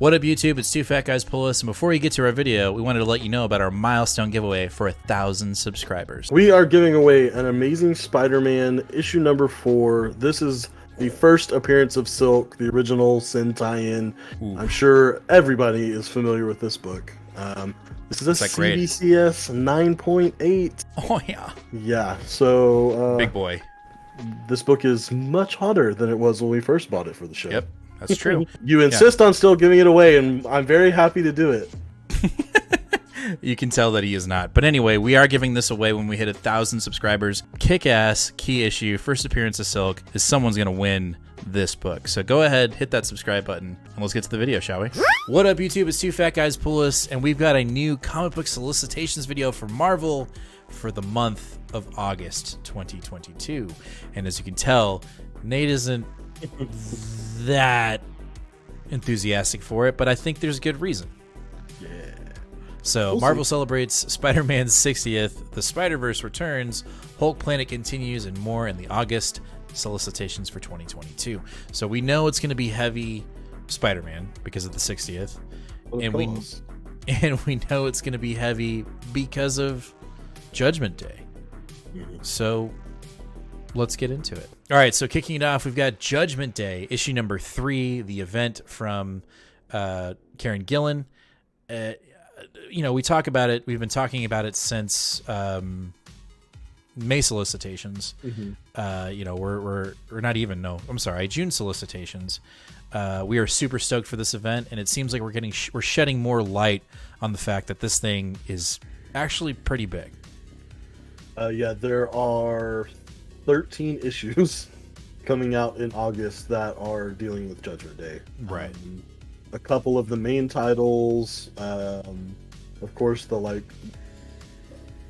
What up, YouTube? It's Two Fat Guys Pull Us, and before we get to our video, we wanted to let you know about our milestone giveaway for 1,000 subscribers. We are giving away an Amazing Spider-Man issue number 4. This is the first appearance of Silk, the original Sin tie-in. I'm sure everybody is familiar with this book. This is a CBCS 9.8. Oh, yeah. Yeah, so... big boy. This book is much hotter than it was when we first bought it for the show. Yep, that's true. You insist on still giving it away, and I'm very happy to do it. You can tell that he is not. But anyway, we are giving this away when we hit 1,000 subscribers. Kick-ass, key issue, first appearance of Silk, is someone's going to win this book. So go ahead, hit that subscribe button, and let's get to the video, shall we? What up, YouTube? It's Two Fat Guys Pull Us, and we've got a new comic book solicitations video for Marvel for the month of August 2022. And as you can tell, Nate isn't that enthusiastic for it, but I think there's good reason. Yeah. So Marvel celebrates Spider-Man's 60th, the Spider-Verse returns, Hulk Planet continues, and more in the August solicitations for 2022. So we know it's going to be heavy Spider-Man because of the 60th, and we know it's going to be heavy because of Judgment Day. So let's get into it. All right, so kicking it off, we've got Judgment Day, issue number 3, the event from Karen Gillan. You know, we talk about it. We've been talking about it since May solicitations. You know, we're not even June solicitations. We are super stoked for this event, and it seems like we're shedding more light on the fact that this thing is actually pretty big. Yeah, there are 13 issues coming out in August that are dealing with Judgment Day. Right. A couple of the main titles, of course, the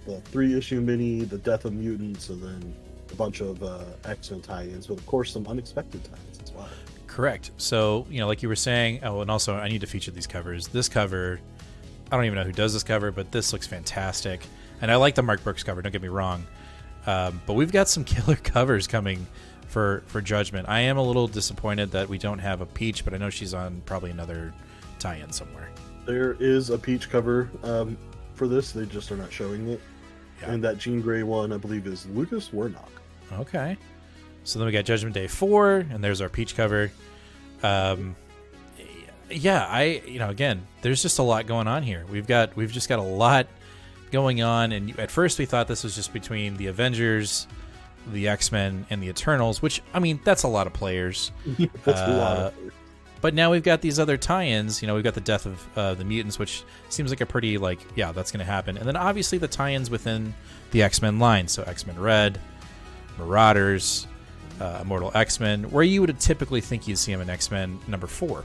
3-issue mini, the Death of Mutants, and then a bunch of X-Men tie-ins, but of course some unexpected tie-ins as well. Correct. So, you know, like you were saying, oh, and also I need to feature these covers. This cover, I don't even know who does this cover, but this looks fantastic. And I like the Mark Brooks cover, don't get me wrong. But we've got some killer covers coming for Judgment. I am a little disappointed that we don't have a Peach, but I know she's on probably another tie-in somewhere. There is a Peach cover for this. They just are not showing it. Yeah. And that Jean Grey one, I believe, is Lucas Warnock. Okay. So then we got Judgment Day 4, and there's our Peach cover. Yeah, again, there's just a lot going on here. We've just got a lot going on, and at first we thought this was just between the Avengers, the X-Men, and the Eternals, which, I mean, that's a lot of players. That's a lot of players. But now we've got these other tie-ins. You know, we've got the Death of the Mutants, which seems like a pretty, yeah, that's going to happen. And then obviously the tie-ins within the X-Men line. So X-Men Red, Marauders, Immortal X-Men, where you would typically think you'd see them in X-Men number 4.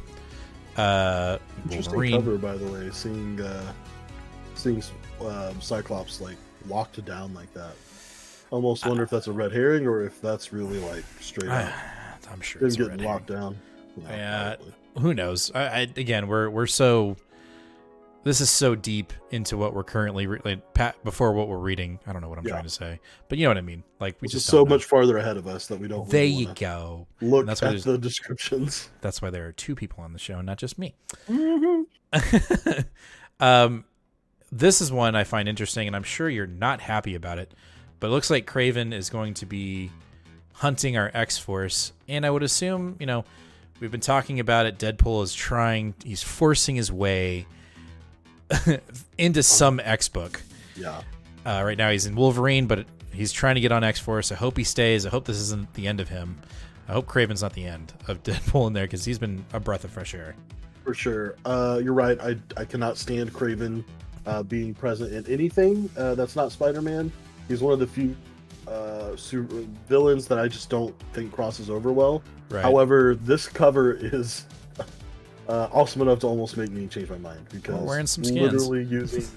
Interesting Wolverine. cover, by the way, seeing Cyclops locked down like that. Almost wonder if that's a red herring or if that's really straight up. I'm sure it's getting locked down. No, yeah, who knows? Again, we're so. This is so deep into what we're currently before what we're reading. I don't know what I'm trying to say, but you know what I mean. We just so much farther ahead of us that we don't. There you go. Look at the descriptions. That's why there are 2 people on the show, not just me. Mm-hmm. This is one I find interesting, and I'm sure you're not happy about it. But it looks like Kraven is going to be hunting our X-Force, and I would assume, you know, we've been talking about it. Deadpool is he's forcing his way into some X book. Yeah. Right now he's in Wolverine, but he's trying to get on X-Force. I hope he stays. I hope this isn't the end of him. I hope Kraven's not the end of Deadpool in there, because he's been a breath of fresh air. For sure. You're right. I cannot stand Kraven being present in anything that's not Spider-Man. He's one of the few villains that I just don't think crosses over well. Right. However, this cover is awesome enough to almost make me change my mind, because wearing some skins. Literally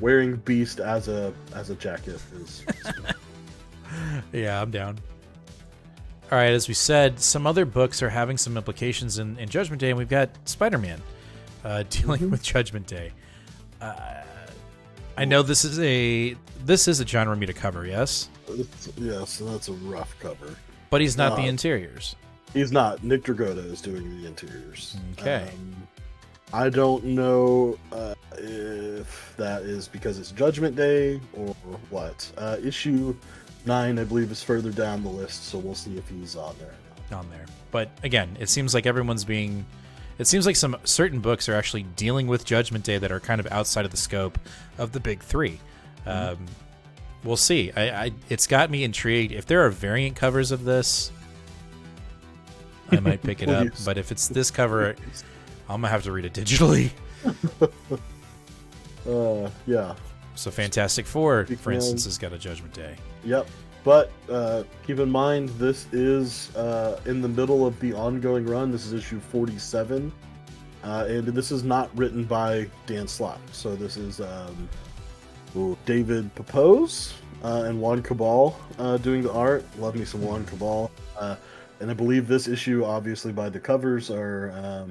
wearing Beast as a jacket is Yeah, I'm down. All right, as we said, some other books are having some implications in Judgment Day, and we've got Spider-Man dealing with Judgment Day. I know this is a John Romita cover, yes? Yes, that's a rough cover. But he's not the interiors. He's not. Nick Dragotta is doing the interiors. Okay. I don't know if that is because it's Judgment Day or what. Issue 9, I believe, is further down the list, so we'll see if he's on there. But again, it seems like it seems like some certain books are actually dealing with Judgment Day that are kind of outside of the scope of the big three. We'll see. It's got me intrigued. If there are variant covers of this, I might pick it up. But if it's this cover, I'm gonna have to read it digitally. Yeah. So Fantastic Four, for instance, has got a Judgment Day. Yep. But keep in mind, this is in the middle of the ongoing run. This is issue 47. And this is not written by Dan Slott. So this is David Papose and Juan Cabal doing the art. Love me some Juan Cabal. And I believe this issue, obviously by the covers, are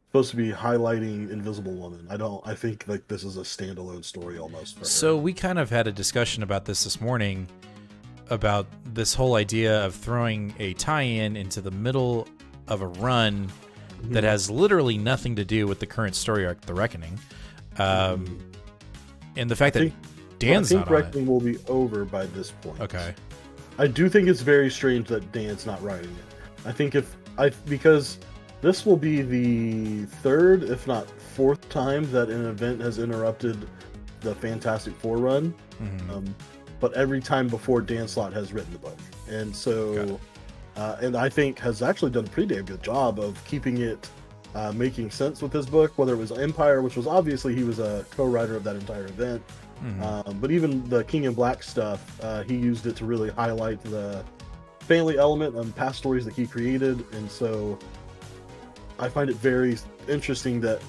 supposed to be highlighting Invisible Woman. I think like this is a standalone story almost for her. So we kind of had a discussion about this morning, about this whole idea of throwing a tie-in into the middle of a run that has literally nothing to do with the current story arc, The Reckoning. And the fact that Dan's not on it. I think Reckoning will be over by this point. Okay. I do think it's very strange that Dan's not writing it. I think because this will be the third, if not fourth time that an event has interrupted the Fantastic Four run. But every time before, Dan Slott has written the book. And so, and I think has actually done a pretty damn good job of keeping it making sense with his book, whether it was Empire, which was obviously he was a co-writer of that entire event. But even the King in Black stuff, he used it to really highlight the family element and past stories that he created. And so I find it very interesting that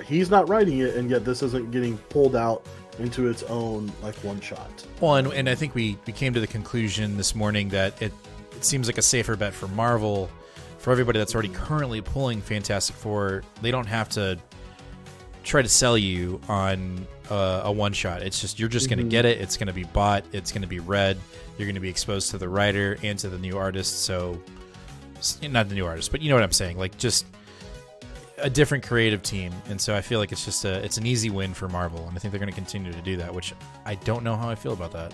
he's not writing it, and yet this isn't getting pulled out into its own like one shot. Well, and I think we came to the conclusion this morning that it seems like a safer bet for Marvel, for everybody that's already currently pulling Fantastic Four. They don't have to try to sell you on a one shot. It's just you're just going to get it. It's going to be bought. It's going to be read. You're going to be exposed to the writer and to the new artist. So not the new artist, but you know what I'm saying. Like just a different creative team, and so I feel like it's an easy win for Marvel, and I think they're going to continue to do that, which I don't know how I feel about that.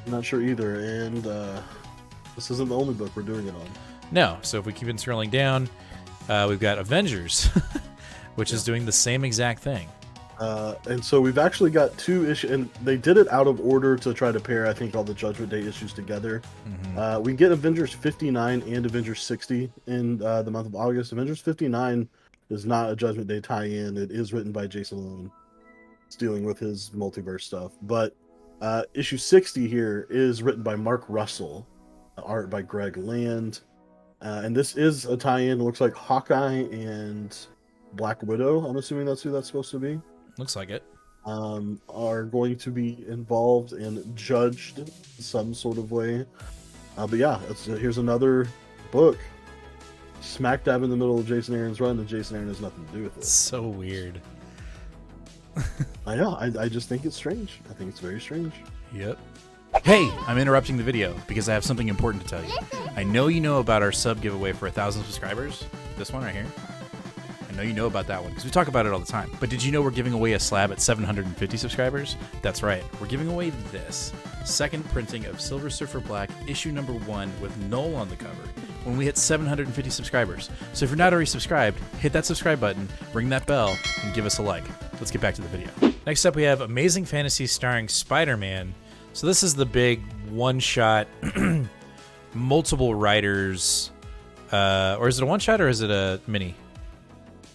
I'm not sure either, and this isn't the only book we're doing it on. No, so if we keep scrolling down, we've got Avengers, which is doing the same exact thing. And so we've actually got two issues, and they did it out of order to try to pair, I think, all the Judgment Day issues together. We get Avengers 59 and Avengers 60 in the month of August. Avengers 59 is not a Judgment Day tie-in. It is written by Jason Aaron. It's dealing with his multiverse stuff. But issue 60 here is written by Mark Russell, art by Greg Land. And this is a tie-in. It looks like Hawkeye and Black Widow, I'm assuming that's who that's supposed to be. Looks like it. Are going to be involved and judged in some sort of way. But yeah, here's another book smack dab in the middle of Jason Aaron's run, and Jason Aaron has nothing to do with it. It's so weird. I know. I just think it's strange. I think it's very strange. Yep. Hey, I'm interrupting the video because I have something important to tell you. I know you know about our sub giveaway for 1,000 subscribers. This one right here. I know you know about that one because we talk about it all the time. But did you know we're giving away a slab at 750 subscribers? That's right. We're giving away this second printing of Silver Surfer Black issue number 1 with Null on the cover when we hit 750 subscribers. So if you're not already subscribed, hit that subscribe button, ring that bell, and give us a like. Let's get back to the video. Next up, we have Amazing Fantasy starring Spider-Man. So this is the big one-shot, multiple writers, or is it a one-shot or is it a mini?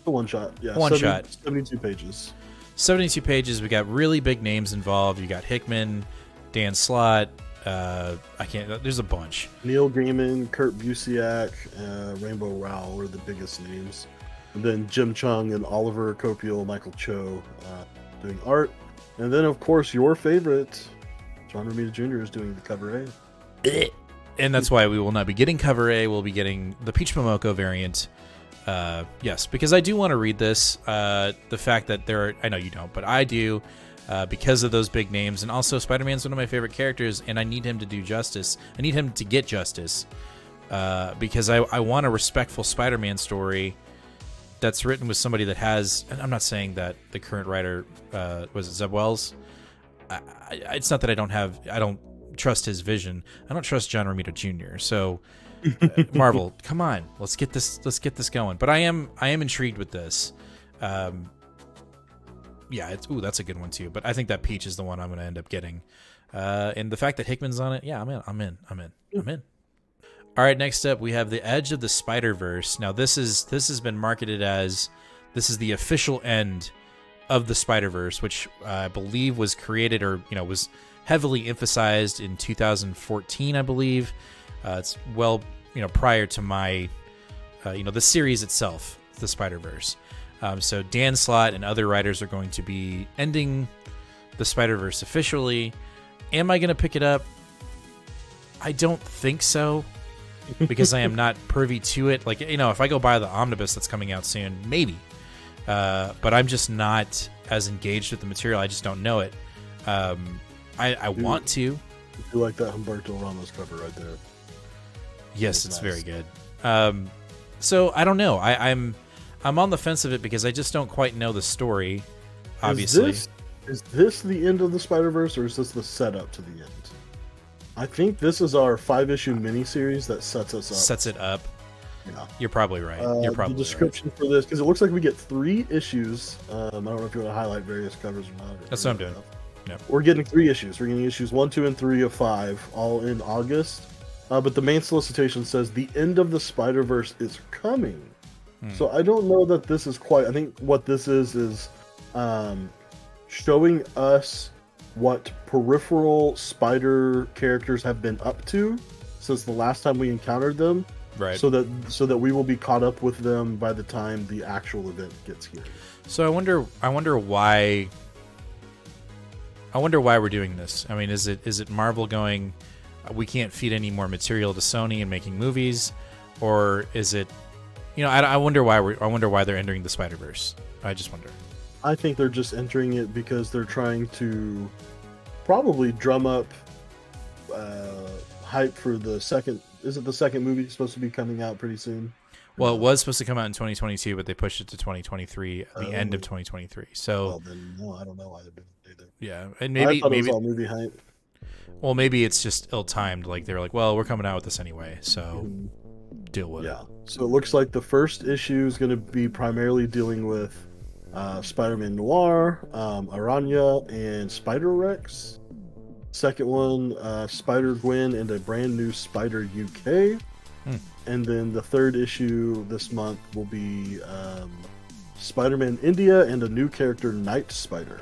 A one-shot, yeah. One-shot. 72 pages. 72 pages. We got really big names involved. You got Hickman, Dan Slott. There's a bunch. Neil Gaiman, Kurt Busiek, Rainbow Rowell are the biggest names. And then Jim Chung and Oliver Copiel, Michael Cho doing art. And then, of course, your favorite, John Romita Jr. is doing the cover A. And that's why we will not be getting cover A. We'll be getting the Peach Momoko variant. Yes, because I do want to read this. The fact that I know you don't, but I do, because of those big names. And also, Spider-Man's one of my favorite characters, and I need him to do justice. I need him to get justice, because I want a respectful Spider-Man story. that's written with somebody that has, and I'm not saying that the current writer, was it Zeb Wells? It's not that I don't trust his vision. I don't trust John Romita Jr. So Marvel, come on, let's get this going. But I am intrigued with this. Yeah, that's a good one too. But I think that Peach is the one I'm going to end up getting. And the fact that Hickman's on it, yeah, I'm in. All right, next up we have The Edge of the Spider-Verse. Now this has been marketed as this is the official end of the Spider-Verse, which I believe was created or was heavily emphasized in 2014, I believe. It's prior to my the series itself, the Spider-Verse. So Dan Slott and other writers are going to be ending the Spider-Verse officially. Am I going to pick it up? I don't think so, because I am not privy to it. Like, if I go buy the omnibus that's coming out soon, maybe. But I'm just not as engaged with the material. I just don't know it. I want to. You like that Humberto Ramos cover right there? Yes, it's nice. Very good. So I don't know. I'm on the fence of it because I just don't quite know the story. Obviously, is this the end of the Spider-Verse, or is this the setup to the end? I think this is our 5-issue miniseries that sets us up. Sets it up. Yeah, you're probably right. The description for this, because it looks like we get 3 issues. I don't know if you want to highlight various covers or not. That's what I'm doing. Yep. We're getting 3 issues. We're getting issues 1, 2, and 3 of 5, all in August. But the main solicitation says the end of the Spider-Verse is coming. So I don't know that this is quite. I think what this is showing us what peripheral spider characters have been up to since the last time we encountered them. Right. So that we will be caught up with them by the time the actual event gets here. So I wonder why we're doing this. I mean, is it Marvel going, we can't feed any more material to Sony and making movies, or is it, I wonder why they're entering the Spider-Verse. I just wonder. I think they're just entering it because they're trying to probably drum up hype for the second. Is it the second movie supposed to be coming out pretty soon? Well, it was supposed to come out in 2022, but they pushed it to 2023, the end of 2023. So, well, then no, I don't know why they did it. Yeah, and maybe it was all movie hype. Well, maybe it's just ill-timed. Like they're like, well, we're coming out with this anyway, so deal with it. Yeah. So it looks like the first issue is going to be primarily dealing with Spider-Man Noir, Aranya, and Spider-Rex. Second one, Spider-Gwen and a brand new Spider UK. And then the third issue this month will be Spider-Man India and a new character, Night Spider.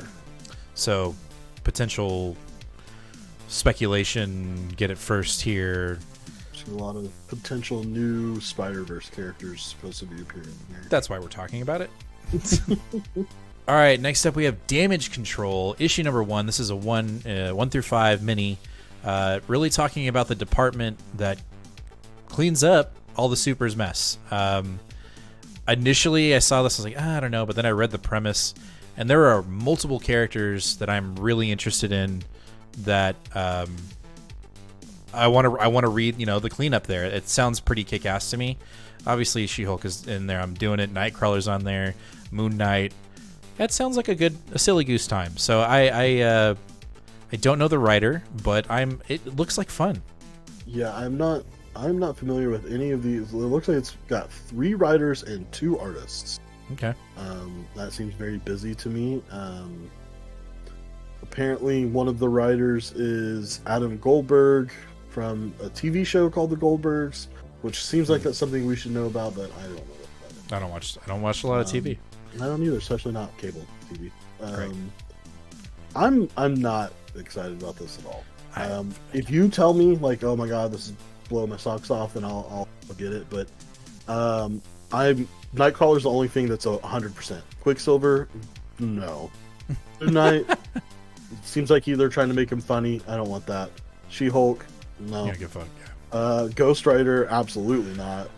So, potential speculation, get it first here. There's a lot of potential new Spider-Verse characters supposed to be appearing here. That's why we're talking about it. All right, next up we have Damage Control, issue number 1. This is a 1 through 5 mini, really talking about the department that cleans up all the Super's mess. Initially, I saw this, I was like, I don't know, but then I read the premise, and there are multiple characters that I'm really interested in that I want to read. The cleanup there. It sounds pretty kick-ass to me. Obviously, She-Hulk is in there. I'm doing it. Nightcrawler's on there. Moon Knight. That sounds like a silly goose time. So I don't know the writer, but it looks like fun. Yeah, I'm not familiar with any of these. It looks like it's got 3 writers and 2 artists. Okay. That seems very busy to me. Apparently, one of the writers is Adam Goldberg from a TV show called The Goldbergs, which seems like that's something we should know about, but I don't know about it. I don't watch a lot of TV. I don't either, especially not cable TV. Great. I'm not excited about this at all. If you tell me like, oh my god, this is blow my socks off, then I'll get it. But Nightcrawler's the only thing that's 100%. Quicksilver, no. Night seems like they're trying to make him funny. I don't want that. She-Hulk, no. Yeah, good fuck. Yeah. Ghost Rider, absolutely not.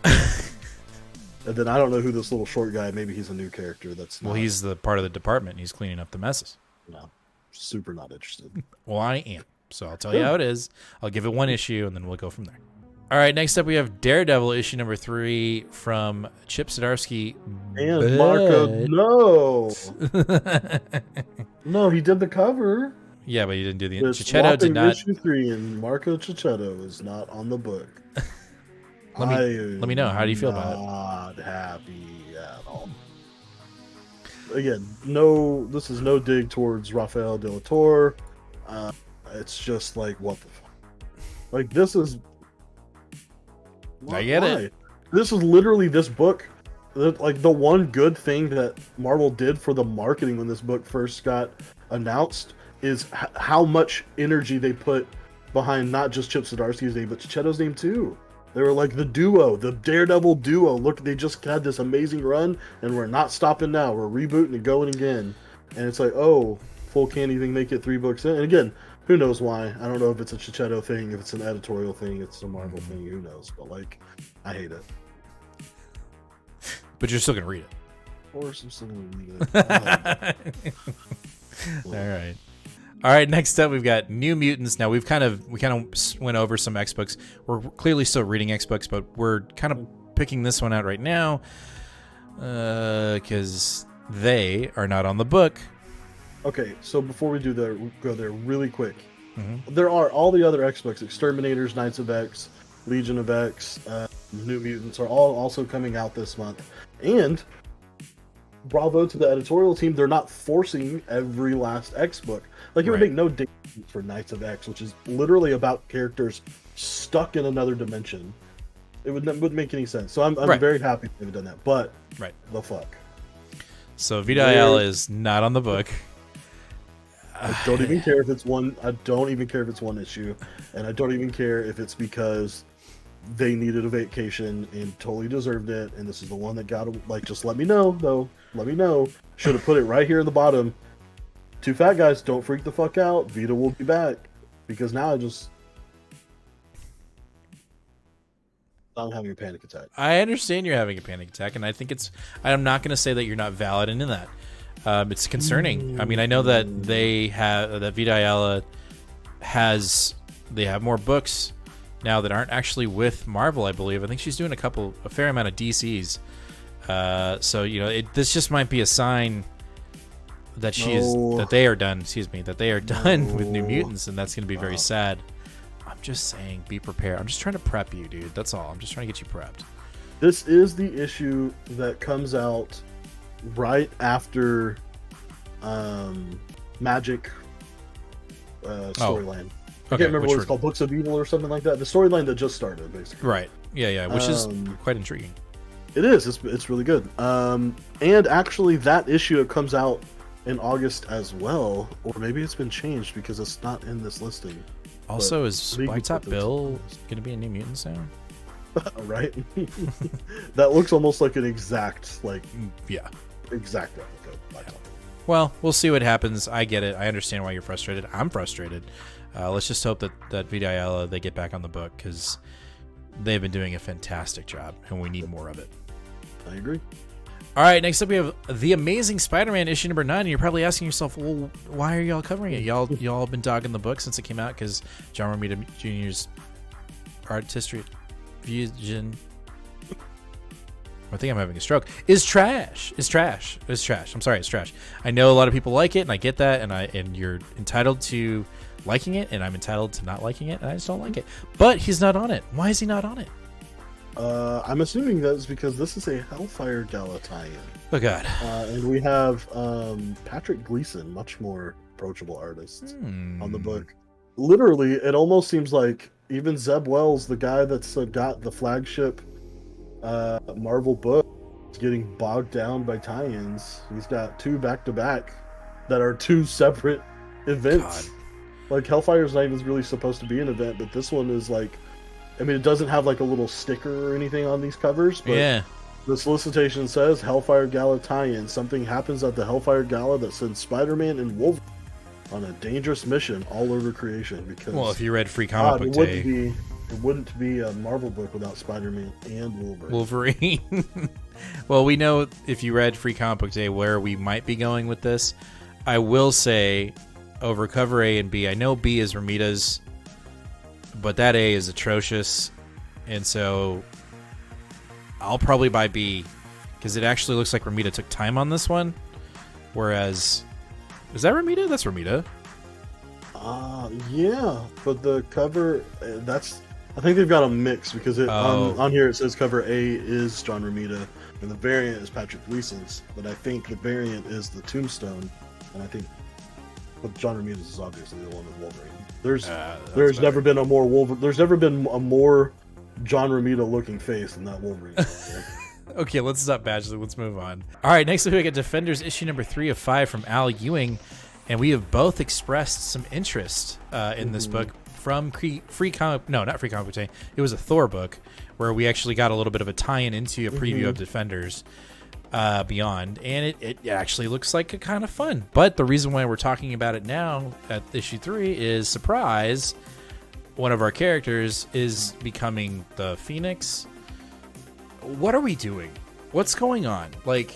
And then I don't know who this little short guy. Maybe he's a new character. Well, he's the part of the department. He's cleaning up the messes. No, super not interested. Well, I am. So I'll tell you how it is. I'll give it 1 issue, and then we'll go from there. All right, next up we have Daredevil issue number 3 from Chip Zdarsky and Marco. No, he did the cover. Yeah, but he didn't do the It's Chichetto did not. Issue 3, and Marco Chichetto is not on the book. Let me know. How do you feel about it? Not happy at all. Again, no. This is no dig towards Rafael de la Torre. It's just like, what the fuck? Like, this is. I get it. This is literally this book. Like, the one good thing that Marvel did for the marketing when this book first got announced is how much energy they put behind not just Chip Zdarsky's name, but Chichetto's name too. They were like the duo, the Daredevil duo. Look, they just had this amazing run, and we're not stopping now. We're rebooting and going again. And it's like, oh, Full can't even make it 3 books in. And again, who knows why? I don't know if it's a Chichetto thing, if it's an editorial thing, it's a Marvel thing. Who knows? But like, I hate it. But you're still gonna read it. Of course, I'm still gonna read it. All right. Next up, we've got New Mutants. Now we kind of went over some X books. We're clearly still reading X books, but we're kind of picking this one out right now because they are not on the book. Okay, so before we go there really quick. Mm-hmm. There are all the other X books: Exterminators, Knights of X, Legion of X, New Mutants are all also coming out this month. And bravo to the editorial team, they're not forcing every last X book. Like, it would make no difference for Knights of X, which is literally about characters stuck in another dimension. It wouldn't make any sense. So I'm very happy they've done that. But the fuck. So Vita Ayala is not on the book. I don't even care if it's one. I don't even care if it's one issue, and I don't even care if it's because they needed a vacation and totally deserved it. And this is the one that got them. Like, just let me know, though. Let me know. Should have put it right here in the bottom. 2 fat guys, don't freak the fuck out. Vita will be back, because now I'm having a panic attack. I understand you're having a panic attack, and I think I'm not going to say that you're not valid in that. It's concerning. I mean, I know that that Vita Ayala they have more books now that aren't actually with Marvel, I believe. I think she's doing a fair amount of DCs. So, this just might be a sign that that they are done with New Mutants, and that's going to be very sad. I'm just saying, be prepared. I'm just trying to prep you, dude. That's all. I'm just trying to get you prepped. This is the issue that comes out right after Magic storyline. I can't remember what it's called, Books of Evil or something like that. The storyline that just started, basically. Right. Yeah, which is quite intriguing. It is. It's really good. And actually, that issue, it comes out in August as well, or maybe it's been changed because it's not in this listing. Also, is Black Top Bill going to be a New Mutants now? Right? That looks almost like an exact replica of Black Top Bill. Well, we'll see what happens. I get it. I understand why you're frustrated. I'm frustrated. Let's just hope that Vita Ayala, they get back on the book, because they've been doing a fantastic job, and we need more of it. I agree. All right, next up we have The Amazing Spider-Man issue number 9, and you're probably asking yourself, well, why are y'all covering it? Y'all been dogging the book since it came out because John Romita Jr.'s art history vision, I think I'm having a stroke, is trash. I'm sorry, it's trash. I know a lot of people like it, and I get that, and you're entitled to liking it, and I'm entitled to not liking it, and I just don't like it. But he's not on it. Why is he not on it? I'm assuming that's because this is a Hellfire Gala tie-in. Oh, God. And we have Patrick Gleason, much more approachable artist, on the book. Literally, it almost seems like even Zeb Wells, the guy that's got the flagship Marvel book, is getting bogged down by tie-ins. He's got 2 back-to-back that are 2 separate events. God. Like, Hellfire's not even really supposed to be an event, but this one is like... I mean, it doesn't have like a little sticker or anything on these covers, but the solicitation says Hellfire Gala tie-in. Something happens at the Hellfire Gala that sends Spider-Man and Wolverine on a dangerous mission all over creation. Because, well, if you read Free Comic Book Day, it wouldn't be a Marvel book without Spider-Man and Wolverine. Well, we know if you read Free Comic Book Day where we might be going with this. I will say, over cover A and B, I know B is Romita's, but that A is atrocious. and so I'll probably buy B because it actually looks like Romita took time on this one. Whereas, is that Romita? That's Romita. Yeah, but the cover, I think they've got a mix because on here it says cover A is John Romita and the variant is Patrick Gleason's, but I think the variant is the Tombstone, and I think but John Romita's is obviously the one with Wolverine. There's never been a more John Romita looking face than that Wolverine. Okay, let's stop badgering. Let's move on. All right, next up we got Defenders issue number 3 of 5 from Al Ewing, and we have both expressed some interest in this book from Free Comic. No, not Free Comic Book Day. It was a Thor book where we actually got a little bit of a tie-in into a preview of Defenders Beyond, and it actually looks like a kind of fun. But the reason why we're talking about it now at issue 3 is surprise. One of our characters is becoming the Phoenix. What are we doing? What's going on? Like,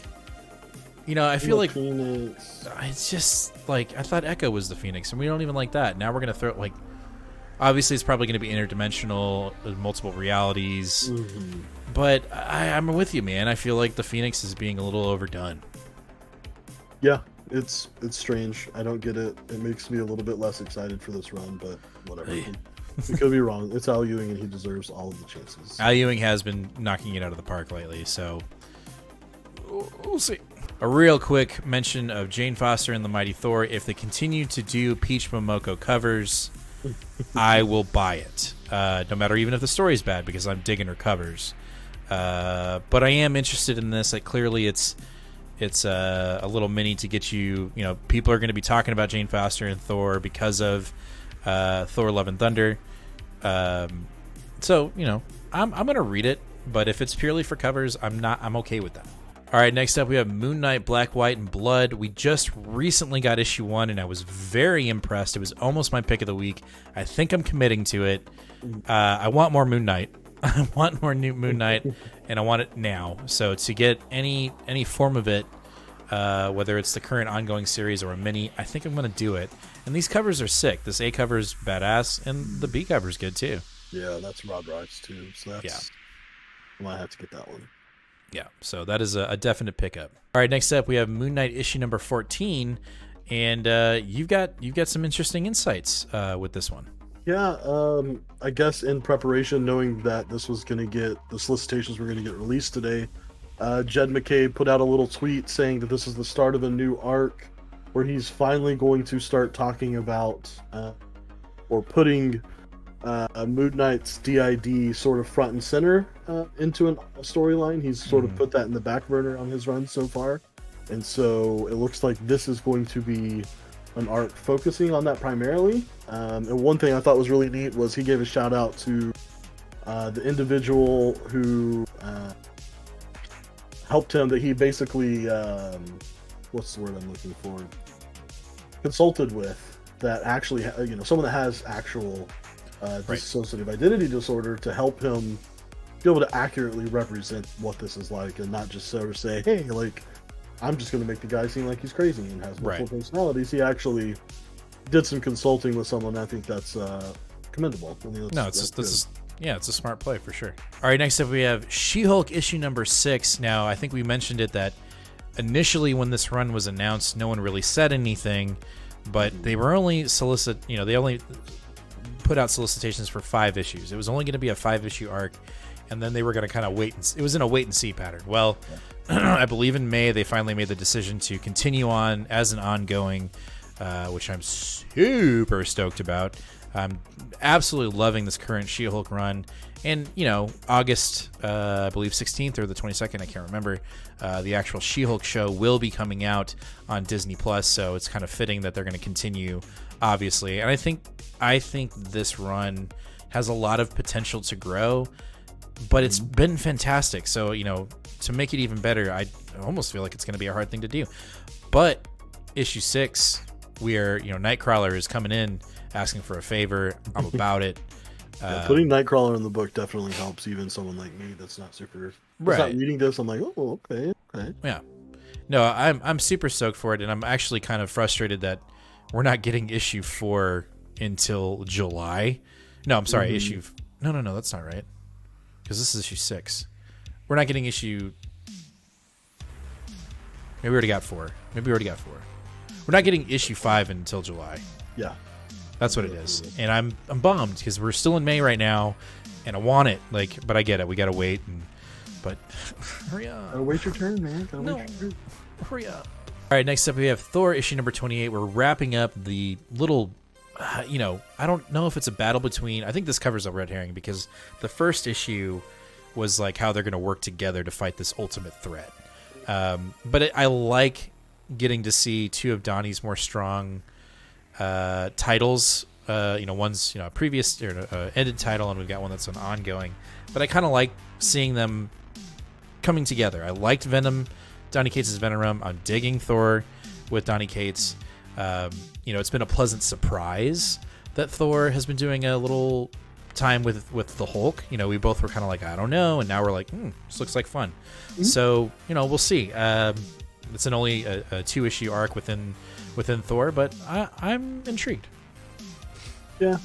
I feel like Phoenix. It's just like I thought Echo was the Phoenix, and we don't even like that. Now we're gonna throw like, obviously it's probably gonna be interdimensional, multiple realities. But I'm with you, man. I feel like the Phoenix is being a little overdone. Yeah, it's strange. I don't get it. It makes me a little bit less excited for this run, but whatever. We could be wrong. It's Al Ewing, and he deserves all of the chances. Al Ewing has been knocking it out of the park lately, so we'll see. A real quick mention of Jane Foster and the Mighty Thor. If they continue to do Peach Momoko covers, I will buy it. No matter even if the story's bad, because I'm digging her covers. But I am interested in this. Like, clearly it's a little mini to get you. People are going to be talking about Jane Foster and Thor because of Thor: Love and Thunder. So I'm going to read it, but if it's purely for covers, I'm okay with that. All right, next up we have Moon Knight, Black, White, and Blood. We just recently got issue 1, and I was very impressed. It was almost my pick of the week. I think I'm committing to it. I want more Moon Knight. I want more new Moon Knight, and I want it now. So to get any form of it, whether it's the current ongoing series or a mini, I think I'm going to do it. And these covers are sick. This A cover's badass, and the B cover's good too. Yeah, that's Rod Rice too. So I might have to get that one. Yeah, so that is a definite pickup. All right, next up we have Moon Knight issue number 14, and you've got some interesting insights with this one. Yeah, I guess in preparation, knowing that this was going to get the solicitations were going to get released today, Jed McCabe put out a little tweet saying that this is the start of a new arc where he's finally going to start talking about or putting Moon Knight's DID sort of front and center into a storyline. He's sort of put that in the back burner on his run so far, and so it looks like this is going to be an arc focusing on that primarily. And one thing I thought was really neat was he gave a shout out to the individual who helped him, that he basically what's the word I'm looking for, consulted with, that actually someone that has actual dissociative identity disorder, to help him be able to accurately represent what this is like, and not just sort of say, hey, like, I'm just going to make the guy seem like he's crazy and has multiple personalities. He actually did some consulting with someone. I think that's commendable. It's a smart play for sure. All right, next up we have She-Hulk issue number 6. Now, I think we mentioned it that initially when this run was announced, no one really said anything, but they were only they only put out solicitations for 5 issues. It was only going to be a 5-issue arc, and then they were going to kind of wait. It was in a wait-and-see pattern. Well, I believe in May they finally made the decision to continue on as an ongoing, which I'm super stoked about. I'm absolutely loving this current She-Hulk run. And, August, I believe 16th or the 22nd, I can't remember, the actual She-Hulk show will be coming out on Disney+, so it's kind of fitting that they're going to continue, obviously. And I think this run has a lot of potential to grow, but it's been fantastic. So, to make it even better, I almost feel like it's going to be a hard thing to do. But issue 6, we are, Nightcrawler is coming in asking for a favor. I'm about it. Putting Nightcrawler in the book definitely helps even someone like me that's not super not reading this. I'm like, oh, okay. Yeah. No, I'm super stoked for it, and I'm actually kind of frustrated that we're not getting issue 4 until July. No, I'm sorry, issue. No, that's not right. because this is issue 6. We're not getting issue. Maybe we already got 4. We're not getting issue 5 until July. Yeah, that's what it is. And I'm bummed because we're still in May right now, and I want it. Like, but I get it. We gotta wait. But hurry up. Wait your turn, man. Hurry up. All right, next up we have Thor issue number 28. We're wrapping up the little, I don't know if it's a battle between. I think this covers a red herring because the first issue was like how they're going to work together to fight this ultimate threat. But I like getting to see 2 of Donnie's more strong titles. One's a previous or ended title, and we've got one that's an ongoing. But I kind of like seeing them coming together. I liked Donny Cates' Venom. I'm digging Thor with Donny Cates. It's been a pleasant surprise that Thor has been doing a little time with the Hulk. We both were kind of like, I don't know, and now we're like, this looks like fun. Mm-hmm. So we'll see. It's only a 2-issue arc within Thor, but I'm intrigued. Yeah,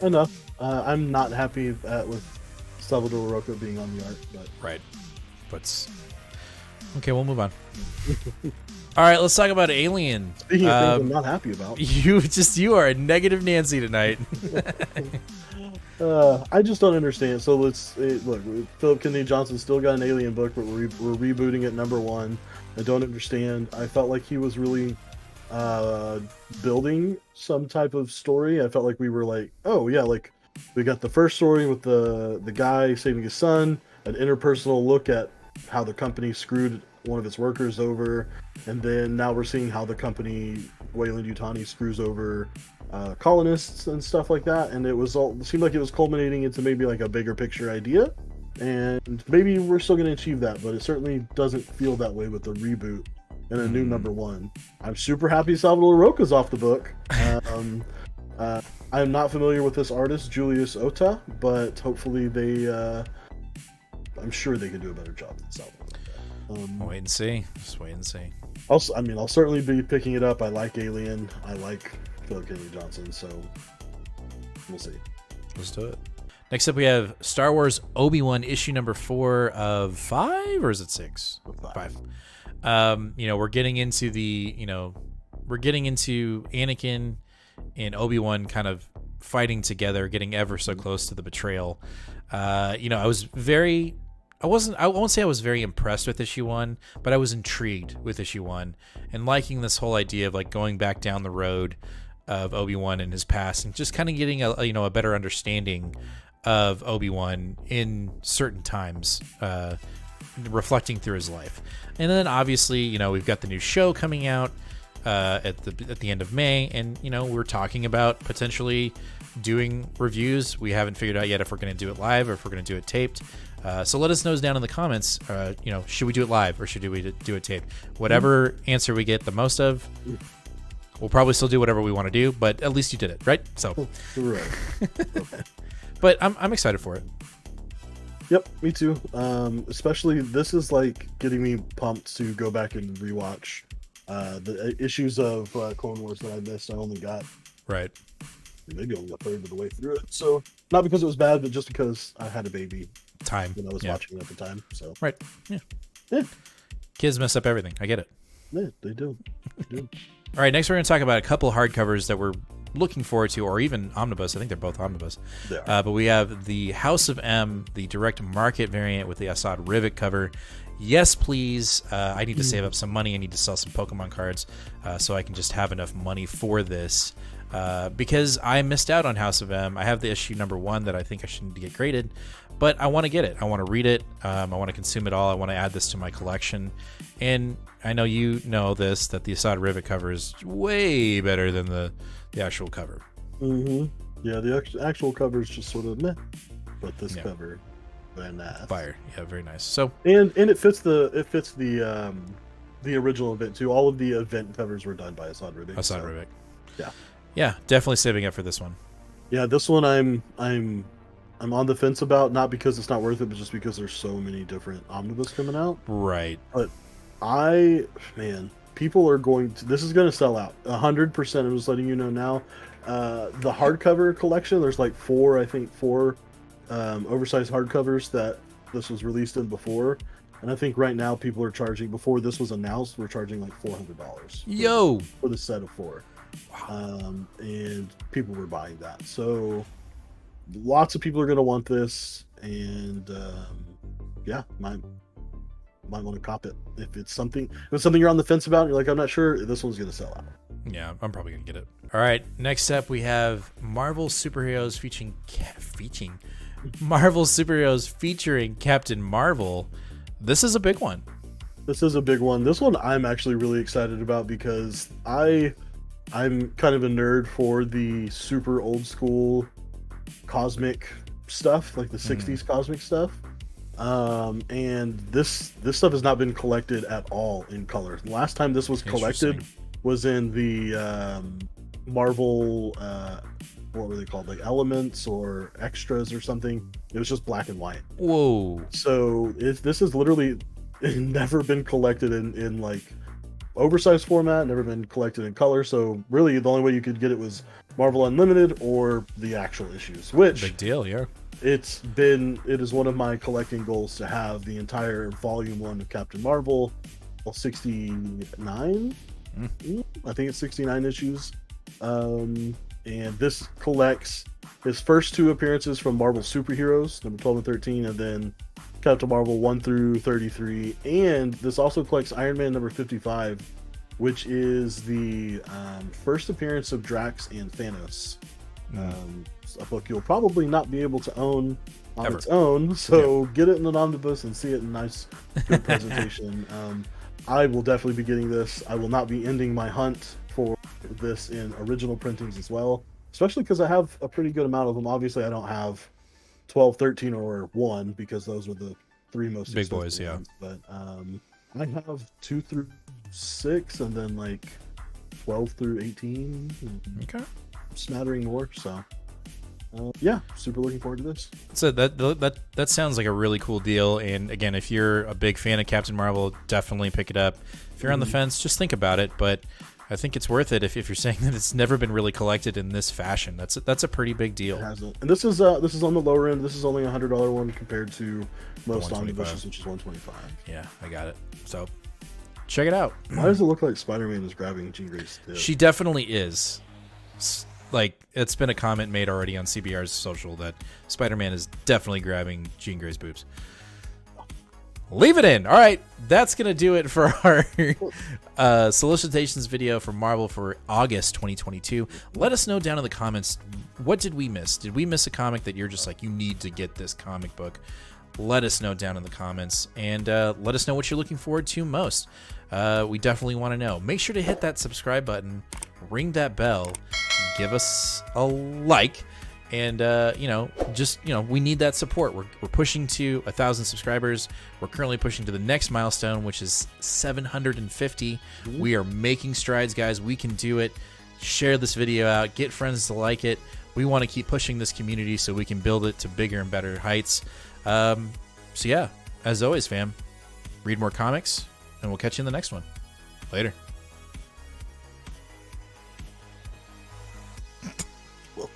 enough. I'm not happy with Salvador Rocco being on the art, but right. But okay, we'll move on. All right, let's talk about Alien. Speaking of things I'm not happy about. You are a negative Nancy tonight. I just don't understand. So look, Philip Kennedy Johnson still got an Alien book, but we're rebooting it #1. I don't understand. I felt like he was really building some type of story. I felt like we were like, oh yeah, like we got the first story with the guy saving his son, an interpersonal look at how the company screwed one of its workers over, and then now we're seeing how the company Weyland-Yutani screws over colonists and stuff like that. And it seemed like it was culminating into maybe like a bigger picture idea, and maybe we're still going to achieve that, but it certainly doesn't feel that way with the reboot and a new #1. I'm super happy Salvador Roca's off the book. I'm not familiar with this artist, Julius Ota, but hopefully I'm sure they can do a better job than Salvador. Wait and see. Just wait and see. I'll certainly be picking it up. I like Alien. I like Philip Kennedy Johnson, so we'll see. Let's do it. Next up, we have Star Wars Obi-Wan issue number 4 of 5, or is it 6? 5. We're getting into Anakin and Obi-Wan kind of fighting together, getting ever so close to the betrayal. I won't say I was very impressed with issue 1, but I was intrigued with issue 1 and liking this whole idea of like going back down the road of Obi-Wan and his past and just kind of getting a better understanding of Obi-Wan in certain times, reflecting through his life. And then obviously, we've got the new show coming out at the end of May, and we're talking about potentially doing reviews. We haven't figured out yet if we're going to do it live or if we're going to do it taped. So let us know down in the comments, should we do it live or should we do it taped? Whatever answer we get the most of, we'll probably still do whatever we want to do, but at least you did it, right? So, right. Okay. But I'm excited for it. Yep, me too. Especially this is like getting me pumped to go back and rewatch the issues of Clone Wars that I missed. I only got maybe only a third of the way through it. So not because it was bad, but just because I had a baby time when I was watching it at the time. So right, yeah. Kids mess up everything. I get it. Yeah, they do. All right, next we're going to talk about a couple hardcovers that we're looking forward to, or even omnibus. I think they're both omnibus. But we have the House of M, the direct market variant with the Assad Rivet cover. Yes, please. I need to save up some money. I need to sell some Pokemon cards so I can just have enough money for this. Because I missed out on House of M. I have the issue number 1 that I think I should need to get graded, but I want to get it. I want to read it. I want to consume it all. I want to add this to my collection. And I know you know this, that the Assad Rivet cover is way better than the actual cover. Mm-hmm. Yeah, the actual cover is just sort of meh, but this cover, very nice. Fire. Yeah, very nice. So and it fits the original event too. All of the event covers were done by Assad Rivet. Rivet. Yeah. Yeah, definitely saving up for this one. Yeah, this one I'm on the fence about, not because it's not worth it, but just because there's so many different omnibus coming out. Right. But people are this is going to sell out 100%. I'm just letting you know now. The hardcover collection, there's like four oversized hardcovers that this was released in before. And I think right now people are charging, before this was announced, we're charging like $400 Yo! For the set of 4. And people were buying that. So lots of people are going to want this. And yeah, might want to cop it. If it's something you're on the fence about, and you're like, I'm not sure, this one's going to sell out. Yeah, I'm probably going to get it. All right, next up we have Marvel Superheroes Marvel Superheroes featuring Captain Marvel. This is a big one. This is a big one. This one I'm actually really excited about because I'm kind of a nerd for the super old school cosmic stuff, like the 60s cosmic stuff. And this stuff has not been collected at all in color. The last time this was collected was in the Marvel what were they called, like Elements or Extras or something. It was just black and white. Whoa. So this has literally never been collected in like oversized format, never been collected in color. So really the only way you could get it was Marvel Unlimited or the actual issues, which big deal. Yeah, it is one of my collecting goals to have the entire volume 1 of Captain Marvel, 69. I think it's 69 issues. And this collects his first 2 appearances from Marvel Superheroes, number 12 and 13, and then Captain Marvel 1 through 33. And this also collects Iron Man number 55, which is the first appearance of Drax and Thanos. A book you'll probably not be able to own on its own, so get it in an omnibus and see it in nice, good presentation. I will definitely be getting this. I will not be ending my hunt for this in original printings as well, especially because I have a pretty good amount of them. Obviously, I don't have 12, 13, or 1 because those were the 3 most big boys, ones. But I have 2 through 6, and then like 12 through 18. Okay, smattering more. So yeah, super looking forward to this. So that sounds like a really cool deal. And again, if you're a big fan of Captain Marvel, definitely pick it up. If you're on the fence, just think about it. But I think it's worth it if you're saying that it's never been really collected in this fashion. That's a pretty big deal. It hasn't. And this is on the lower end. This is only $100 one compared to most omnibuses, which is $125. Yeah, I got it. So check it out. Why does it look like Spider-Man is grabbing Jean Grey's tip? She definitely is. Like, it's been a comment made already on CBR's social that Spider-Man is definitely grabbing Jean Grey's boobs. Leave it in. All right, that's going to do it for our solicitations video for Marvel for August 2022. Let us know down in the comments, what did we miss? Did we miss a comic that you're just like, you need to get this comic book? Let us know down in the comments, and let us know what you're looking forward to most. We definitely want to know. Make sure to hit that subscribe button, ring that bell, give us a like, and we need that support. We're pushing to 1,000 subscribers. We're currently pushing to the next milestone, which is 750. We are making strides, guys. We can do it. Share this video out, get friends to like it. We want to keep pushing this community so we can build it to bigger and better heights. So yeah, as always, fam, read more comics, and we'll catch you in the next one. Later. Well,